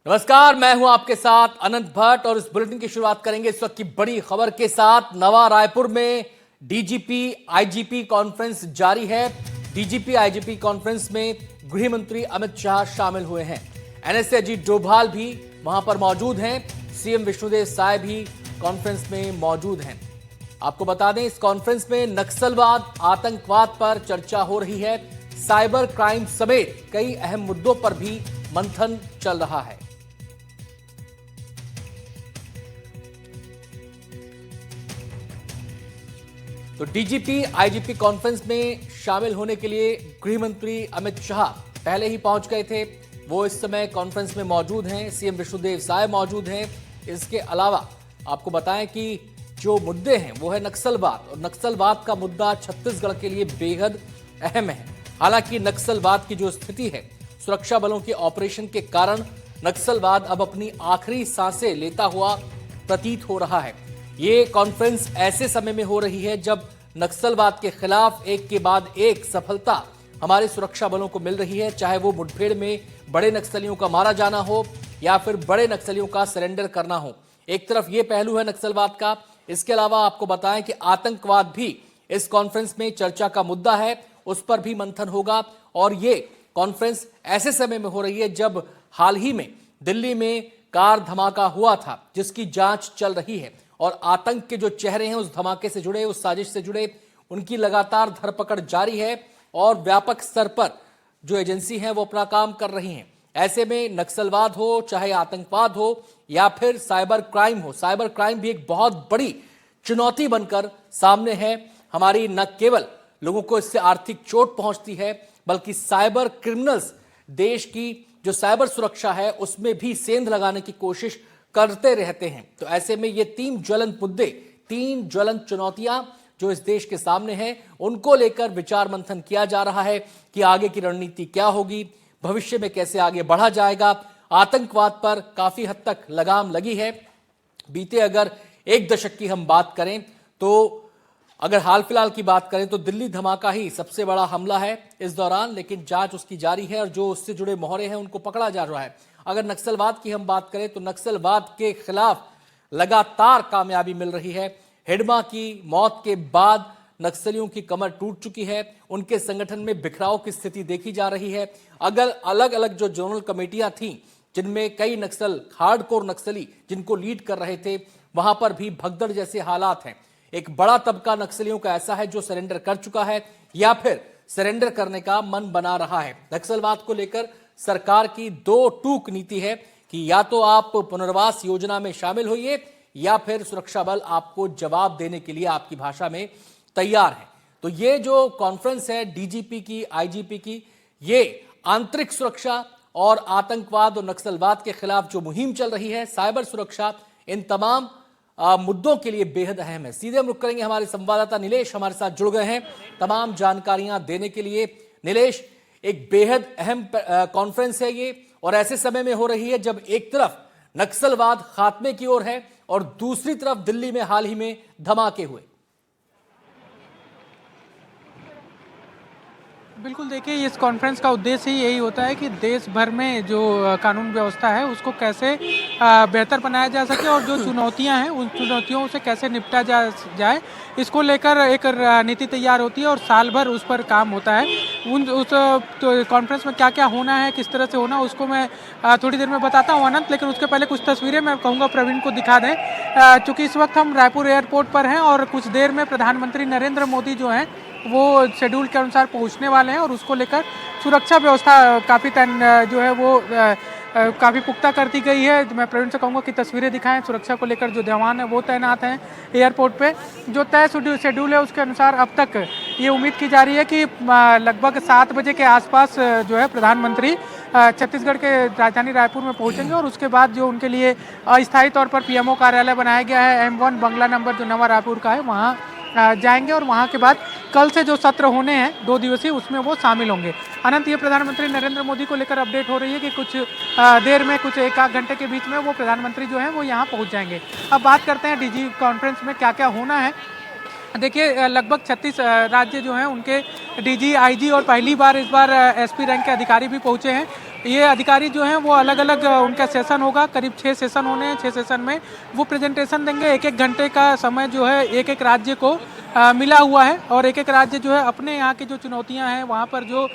नमस्कार, मैं हूं आपके साथ अनंत भट्ट और इस बुलेटिन की शुरुआत करेंगे इस वक्त की बड़ी खबर के साथ। नवा रायपुर में डीजीपी आईजीपी कॉन्फ्रेंस जारी है। डीजीपी आईजीपी कॉन्फ्रेंस में गृह मंत्री अमित शाह शामिल हुए हैं। एनएसए अजीत डोभाल भी वहां पर मौजूद हैं। सीएम विष्णुदेव साय भी कॉन्फ्रेंस में मौजूद हैं। आपको बता दें, इस कॉन्फ्रेंस में नक्सलवाद, आतंकवाद पर चर्चा हो रही है। साइबर क्राइम समेत कई अहम मुद्दों पर भी मंथन चल रहा है। तो डीजीपी आईजीपी कॉन्फ्रेंस में शामिल होने के लिए गृह मंत्री अमित शाह पहले ही पहुंच गए थे। वो इस समय कॉन्फ्रेंस में मौजूद हैं। सीएम विष्णुदेव साय मौजूद हैं। इसके अलावा आपको बताएं कि जो मुद्दे हैं वो है नक्सलवाद, और नक्सलवाद का मुद्दा छत्तीसगढ़ के लिए बेहद अहम है। हालांकि नक्सलवाद की जो स्थिति है, सुरक्षा बलों के ऑपरेशन के कारण नक्सलवाद अब अपनी आखिरी सांसें लेता हुआ प्रतीत हो रहा है। ये कॉन्फ्रेंस ऐसे समय में हो रही है जब नक्सलवाद के खिलाफ एक के बाद एक सफलता हमारे सुरक्षा बलों को मिल रही है, चाहे वो मुठभेड़ में बड़े नक्सलियों का मारा जाना हो या फिर बड़े नक्सलियों का सरेंडर करना हो। एक तरफ ये पहलू है नक्सलवाद का। इसके अलावा आपको बताएं कि आतंकवाद भी इस कॉन्फ्रेंस में चर्चा का मुद्दा है, उस पर भी मंथन होगा। और ये कॉन्फ्रेंस ऐसे समय में हो रही है जब हाल ही में दिल्ली में कार धमाका हुआ था, जिसकी जांच चल रही है, और आतंक के जो चेहरे हैं उस धमाके से जुड़े, उस साजिश से जुड़े, उनकी लगातार धरपकड़ जारी है और व्यापक स्तर पर जो एजेंसी हैं वो अपना काम कर रही हैं। ऐसे में नक्सलवाद हो, चाहे आतंकवाद हो या फिर साइबर क्राइम हो, साइबर क्राइम भी एक बहुत बड़ी चुनौती बनकर सामने है। हमारी न केवल लोगों को इससे आर्थिक चोट पहुंचती है, बल्कि साइबर क्रिमिनल्स देश की जो साइबर सुरक्षा है उसमें भी सेंध लगाने की कोशिश करते रहते हैं। तो ऐसे में ये तीन ज्वलंत मुद्दे, तीन ज्वलंत चुनौतियां जो इस देश के सामने हैं, उनको लेकर विचार मंथन किया जा रहा है कि आगे की रणनीति क्या होगी, भविष्य में कैसे आगे बढ़ा जाएगा। आतंकवाद पर काफी हद तक लगाम लगी है। बीते अगर एक दशक की हम बात करें तो अगर हाल फिलहाल की बात करें तो दिल्ली धमाका ही सबसे बड़ा हमला है इस दौरान, लेकिन जांच उसकी जारी है और जो उससे जुड़े मोहरे हैं उनको पकड़ा जा रहा है। अगर नक्सलवाद की हम बात करें तो नक्सलवाद के खिलाफ लगातार कामयाबी मिल रही है। हिडमा की मौत के बाद नक्सलियों की कमर टूट चुकी है, उनके संगठन में बिखराव की स्थिति देखी जा रही है। अगर अलग अलग जो जोनल कमेटियां थीं, जिनमें कई नक्सल, हार्डकोर नक्सली जिनको लीड कर रहे थे, वहां पर भी भगदड़ जैसे हालात हैं। एक बड़ा तबका नक्सलियों का ऐसा है जो सरेंडर कर चुका है या फिर सरेंडर करने का मन बना रहा है। नक्सलवाद को लेकर सरकार की दो टूक नीति है कि या तो आप पुनर्वास योजना में शामिल होइए या फिर सुरक्षा बल आपको जवाब देने के लिए आपकी भाषा में तैयार है। तो ये जो कॉन्फ्रेंस है डीजीपी की, आईजीपी की, ये आंतरिक सुरक्षा और आतंकवाद और नक्सलवाद के खिलाफ जो मुहिम चल रही है, साइबर सुरक्षा, इन तमाम मुद्दों के लिए बेहद अहम है। सीधे हम रुक करेंगे, हमारे संवाददाता नीलेश हमारे साथ जुड़ गए हैं तमाम जानकारियां देने के लिए। नीलेश, एक बेहद अहम कॉन्फ्रेंस है ये, और ऐसे समय में हो रही है जब एक तरफ नक्सलवाद खात्मे की ओर है और दूसरी तरफ दिल्ली में हाल ही में धमाके हुए। बिल्कुल, देखिए इस कॉन्फ्रेंस का उद्देश्य ही यही होता है कि देश भर में जो कानून व्यवस्था है उसको कैसे बेहतर बनाया जा सके और जो चुनौतियां हैं उन चुनौतियों से कैसे निपटा जाए, इसको लेकर एक रणनीति तैयार होती है और साल भर उस पर काम होता है। उस तो कॉन्फ्रेंस में क्या क्या होना है, किस तरह से होना, उसको मैं थोड़ी देर में बताता हूँ अनंत, लेकिन उसके पहले कुछ तस्वीरें मैं कहूँगा प्रवीण को दिखा दें। चूँकि इस वक्त हम रायपुर एयरपोर्ट पर हैं और कुछ देर में प्रधानमंत्री नरेंद्र मोदी जो हैं वो शेड्यूल के अनुसार पहुंचने वाले हैं और उसको लेकर सुरक्षा व्यवस्था काफ़ी जो है वो काफ़ी पुख्ता कर दी गई है। मैं प्रवीण से कहूँगा कि तस्वीरें दिखाएं। सुरक्षा को लेकर जो जवान है वो तैनात हैं एयरपोर्ट पे। जो तय शेड्यूल है उसके अनुसार अब तक ये उम्मीद की जा रही है कि लगभग 7 बजे के आसपास जो है प्रधानमंत्री छत्तीसगढ़ के राजधानी रायपुर में पहुंचेंगे और उसके बाद जो उनके लिए अस्थायी तौर पर पीएमओ कार्यालय बनाया गया है M1 बंगला नंबर जो नवा रायपुर का है, वहाँ जाएंगे और वहाँ के बाद कल से जो सत्र होने हैं 2 दिवसीय, उसमें वो शामिल होंगे। अनंत, ये प्रधानमंत्री नरेंद्र मोदी को लेकर अपडेट हो रही है कि कुछ देर में, कुछ 1-8 घंटे के बीच में वो प्रधानमंत्री जो है वो यहाँ पहुँच जाएंगे। अब बात करते हैं डीजी कॉन्फ्रेंस में क्या क्या होना है। देखिए लगभग 36 राज्य जो हैं उनके डीजी, आईजी और पहली बार इस बार एसपी रैंक के अधिकारी भी पहुंचे हैं ये अधिकारी जो हैं वो अलग अलग उनका सेशन होगा, करीब 6 सेशन होने हैं। 6 सेशन में वो प्रेजेंटेशन देंगे। एक एक घंटे का समय जो है एक एक राज्य को मिला हुआ है, और एक एक राज्य जो है अपने यहाँ की जो चुनौतियाँ हैं, वहाँ पर जो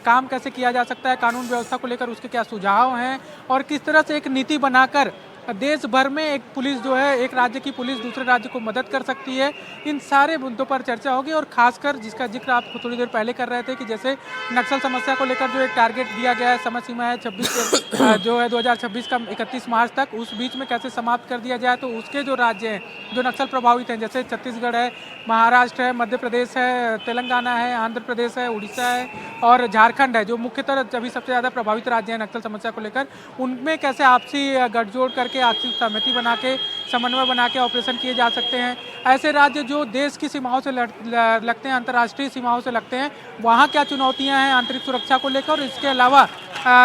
काम कैसे किया जा सकता है, कानून व्यवस्था को लेकर उसके क्या सुझाव हैं, और किस तरह से एक नीति बनाकर देश भर में एक पुलिस जो है, एक राज्य की पुलिस दूसरे राज्य को मदद कर सकती है, इन सारे मुद्दों पर चर्चा होगी। और खासकर जिसका जिक्र आप थोड़ी देर पहले कर रहे थे कि जैसे नक्सल समस्या को लेकर जो एक टारगेट दिया गया है, समय सीमा है 26 जो है 2026 का 31 मार्च तक, उस बीच में कैसे समाप्त कर दिया जाए। तो उसके जो राज्य हैं जो नक्सल प्रभावित हैं, जैसे छत्तीसगढ़ है, महाराष्ट्र है, मध्य प्रदेश है, तेलंगाना है, आंध्र प्रदेश है, उड़ीसा है और झारखंड है, जो मुख्यतः अभी सबसे ज़्यादा प्रभावित राज्य हैं नक्सल समस्या को लेकर, उनमें कैसे आपसी गठजोड़ करके आपसी सहमति बना के, समन्वय बना के ऑपरेशन किए जा सकते हैं। ऐसे राज्य जो देश की सीमाओं से लगते हैं, अंतर्राष्ट्रीय सीमाओं से लगते हैं, वहाँ क्या चुनौतियाँ हैं आंतरिक सुरक्षा को लेकर, और इसके अलावा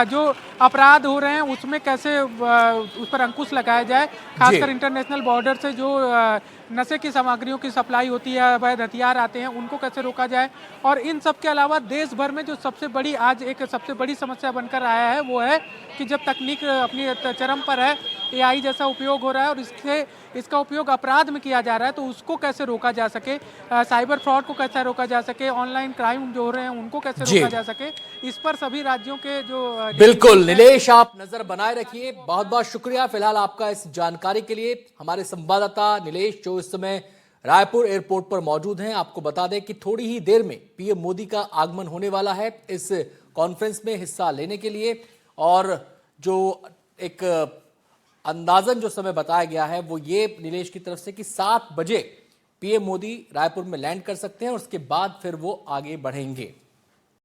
जो अपराध हो रहे हैं उसमें कैसे उस पर अंकुश लगाया जाए, खासकर इंटरनेशनल बॉर्डर से जो नशे की सामग्रियों की सप्लाई होती है, अवैध हथियार आते हैं, उनको कैसे रोका जाए। और इन सब के अलावा देश भर में जो सबसे बड़ी आज एक सबसे बड़ी समस्या बनकर आया है वो है कि जब तकनीक अपनी चरम पर है, एआई जैसा उपयोग हो रहा है और इसका उपयोग अपराध में किया जा रहा है, तो उसको कैसे रोका जा सके, साइबर फ्रॉड को कैसे रोका जा सके, ऑनलाइन क्राइम जो हो रहे हैं उनको कैसे रोका जा सके, इस पर सभी राज्यों के जो बिल्कुल नीलेश, आप नजर बनाए रखिए। बहुत बहुत शुक्रिया फिलहाल आपका इस जानकारी के लिए। हमारे संवाददाता नीलेश जो इस समय रायपुर एयरपोर्ट पर मौजूद हैं, आपको बता दें कि थोड़ी ही देर में पीएम मोदी का आगमन होने वाला है इस कॉन्फ्रेंस में हिस्सा लेने के लिए। और जो एक अंदाजन जो समय बताया गया है वो ये नीलेश की तरफ से कि 7 बजे पीएम मोदी रायपुर में लैंड कर सकते हैं और उसके बाद फिर वो आगे बढ़ेंगे।